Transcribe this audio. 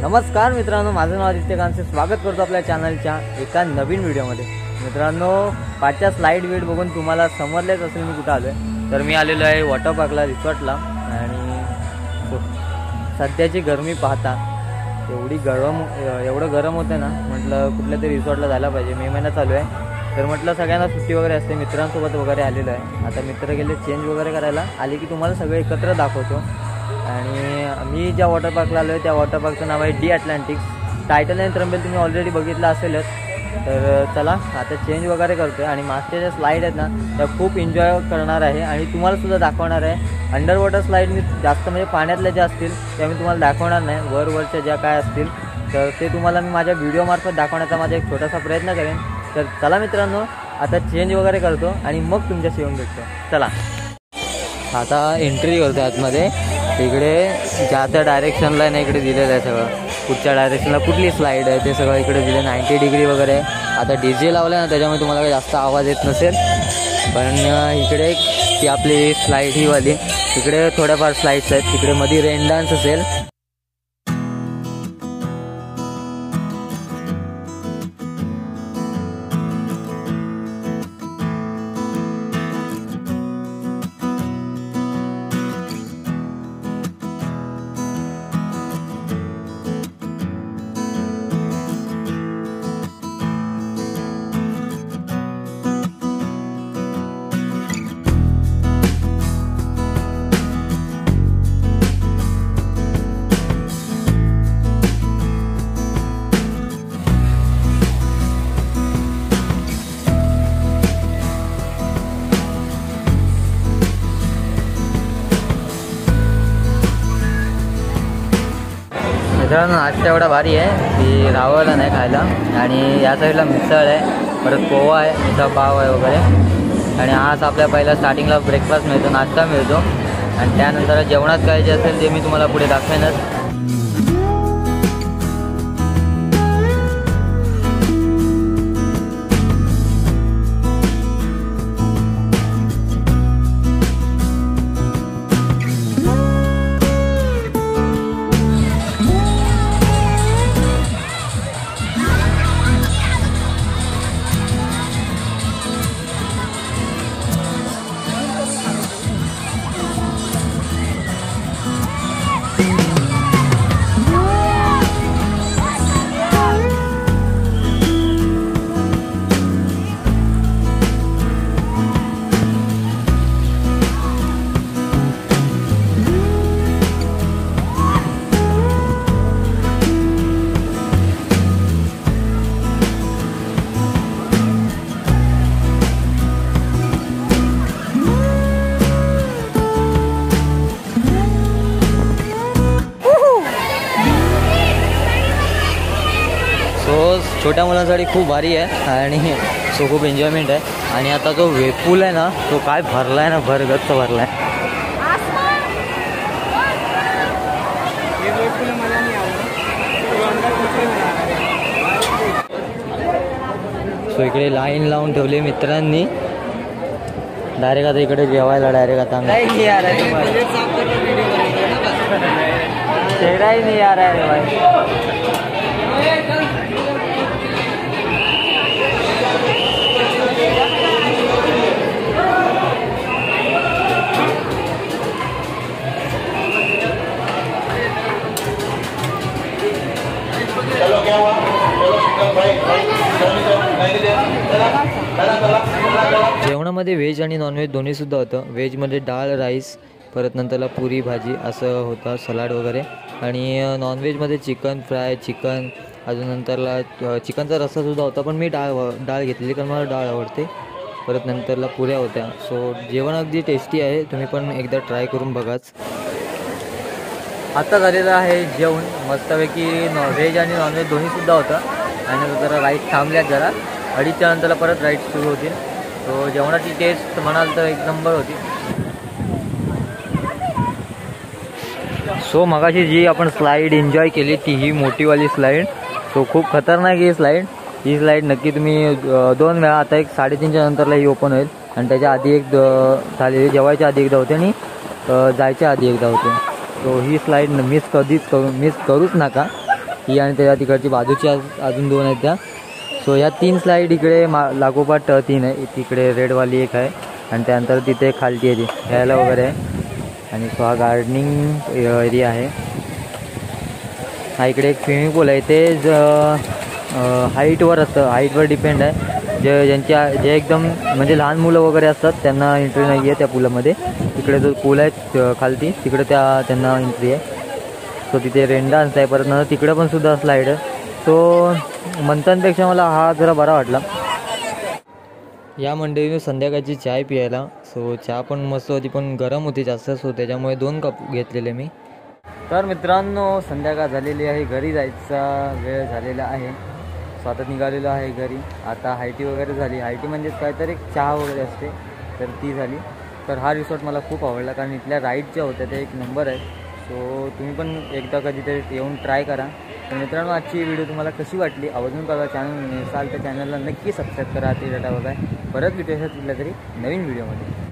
नमस्कार मित्रांनो, माझं नाव आदित्य कांसे. स्वागत करतो आपल्या चॅनलच्या एका नवीन व्हिडिओमध्ये. मित्रांनो, पाचच्या स्लाईड वेट बघून तुम्हाला समजलेच असेल मी कुठं आलो आहे. तर मी आलेलो आहे वॉटर पार्कला, रिसॉर्टला. आणि सध्याची गरमी पाहता एवढं गरम होतं ना, म्हटलं कुठल्या तरी रिसॉर्टला जायला पाहिजे. मे महिना चालू आहे, तर म्हटलं सगळ्यांना सुट्टी वगैरे असते. मित्रांसोबत वगैरे आलेलो आहे. आता मित्र गेले चेंज वगैरे करायला, आले की तुम्हाला सगळे एकत्र दाखवतो. आणि मी ज्या वॉटर पार्कला आलो आहे त्या वॉटर पार्कचं नाव आहे डी अटलांटिक्स. टायटल आणि थंबनेल तुम्ही ऑलरेडी बघितलं असेलच. तर चला आता चेंज वगैरे करतो आहे. आणि मागच्या ज्या स्लाईड आहेत ना, त्या खूप एन्जॉय करणार आहे आणि तुम्हालासुद्धा दाखवणार आहे. अंडर वॉटर स्लाईड मी जास्त म्हणजे पाण्यातल्या ज्या असतील त्या मी तुम्हाला दाखवणार नाही. वरच्या ज्या काय असतील तर ते तुम्हाला मी माझ्या व्हिडिओमार्फत दाखवण्याचा माझा एक छोटासा प्रयत्न करेन. तर चला मित्रांनो, आता चेंज वगैरे करतो आणि मग तुमच्याशी येऊन भेटतो. चला आता एंट्री करतो आतमध्ये. इकडे ज्या त्या डायरेक्शनला आहे ना, इकडे दिलेलं आहे सगळं. कुठच्या डायरेक्शनला कुठली स्लाईड आहे ते सगळं इकडे दिले. 90 डिग्री वगैरे. आता DJ लावलं ना, त्याच्यामुळे तुम्हाला काही जास्त आवाज येत नसेल. पण इकडे ती आपली स्लाईड ही वाली, इकडे थोड्याफार स्लाईड्स आहेत. तिकडे मध्ये रेन डान्स असेल. मित्रांनो, नाश्ता एवढा भारी आहे की राहावला नाही खायला. आणि या साईडला मिसळ आहे, परत पोहा आहे, मिसळ पाव आहे वगैरे. आणि आज आपल्या पहिला स्टार्टिंगला ब्रेकफास्ट मिळतो, नाश्ता मिळतो. आणि त्यानंतर जेवणात काय जे असेल ते मी तुम्हाला पुढे दाखवेनच. छोट्या मुलांसाठी खूप भारी आहे आणि खूप एन्जॉयमेंट आहे. आणि आता जो वेपूल आहे ना, तो काय भरला आहे ना, भरगच्च भरला आहे. सो इकडे लाईन लावून ठेवली मित्रांनी. डायरेक्ट आता इकडे जेवायला डायरेक्ट आता नहीं आ रहा है तुम्हारा चेहरा ही नहीं आ रहा है भाई. जेवणामध्ये व्हेज आणि नॉनव्हेज दोन्हीसुद्धा होतं. व्हेजमध्ये डाळ राईस, परत नंतरला पुरी भाजी असं होतं, सलाड वगैरे. आणि नॉनव्हेजमध्ये चिकन फ्राय, चिकन, अजून नंतरला चिकनचा रस्सासुद्धा होता. पण मी डाळ घेतलेली कारण मला डाळ आवडते. परत नंतरला पुऱ्या होत्या. सो जेवण अगदी टेस्टी आहे, तुम्ही पण एकदा ट्राय करून बघाच. आत्ता झालेलं आहे जेवण मस्तपैकी. व्हेज आणि नॉनव्हेज दोन्हीसुद्धा होतं. आणि जरा राईस थांबल्यात, जरा 2:30च्या नंतरला परत राईस सुरू होतील. तो जेवणाची टेस्ट म्हणाल तर एक नंबर होती. सो मगाशी जी आपण स्लाईड एन्जॉय केली ती ही मोठीवाली स्लाईड. सो खूप खतरनाक ही स्लाईड. ही स्लाईड नक्की तुम्ही 2 वेळा, आता एक 3:30च्या नंतरला ही ओपन होईल. आणि त्याच्या आधी एक झालेली, जेवायच्या आधी एकदा होते आणि जायच्या आधी एकदा होते. तो ही स्लाईड मिस करूच नका. ही आणि त्याच्या तिकडची बाजूची अजून 2 आहेत त्या. सो ह्या 3 स्लाईड इकडे लागोपाठ 3 आहे. तिकडे रेडवाली एक आहे आणि त्यानंतर तिथे खालती आहे ती खेळायला वगैरे आहे. आणि सो हा गार्डनिंग एरिया आहे. हा इकडे एक स्विमिंग पूल आहे. ते हाईटवर असतं, हाईटवर डिपेंड आहे. जे एकदम म्हणजे लहान मुलं वगैरे असतात त्यांना एंट्री नाही आहे त्या पुलामध्ये. तिकडे जो पूल आहे खालती तिकडे त्यांना एंट्री आहे. सो तिथे रेन डान्स आहे. परत तिकडे पण सुद्धा स्लाईड आहे. सो मंथनपेक्षा मला हा जरा बरा वाटला. या मंडळीने संध्याकाळची चाय प्यायला. सो चहा पण मस्त होती पण गरम होती जास्त. सो त्याच्यामुळे 2 कप घेतलेले मी. तर मित्रांनो संध्याकाळ झालेली आहे, घरी जायचा वेळ झालेला आहे. सो आता निघालेलो आहे घरी. आता हायटी वगैरे झाली. हायटी म्हणजेच काहीतरी चहा वगैरे असते तर ती झाली. तर हा रिसॉर्ट मला खूप आवडला कारण इथल्या राईड ज्या होत्या त्या एक नंबर आहे. सो तुम्ही पण एकदा कधीतरी येऊन ट्राय करा. तर मित्रांनो आजची व्हिडिओ तुम्हाला कशी वाटली आवर्जून कळवा. चॅनल नसाल तर चॅनलला नक्की सबस्क्राईब करा. ते डाटा बघा. परत भेटूया कुठल्या तरी नवीन व्हिडिओमध्ये.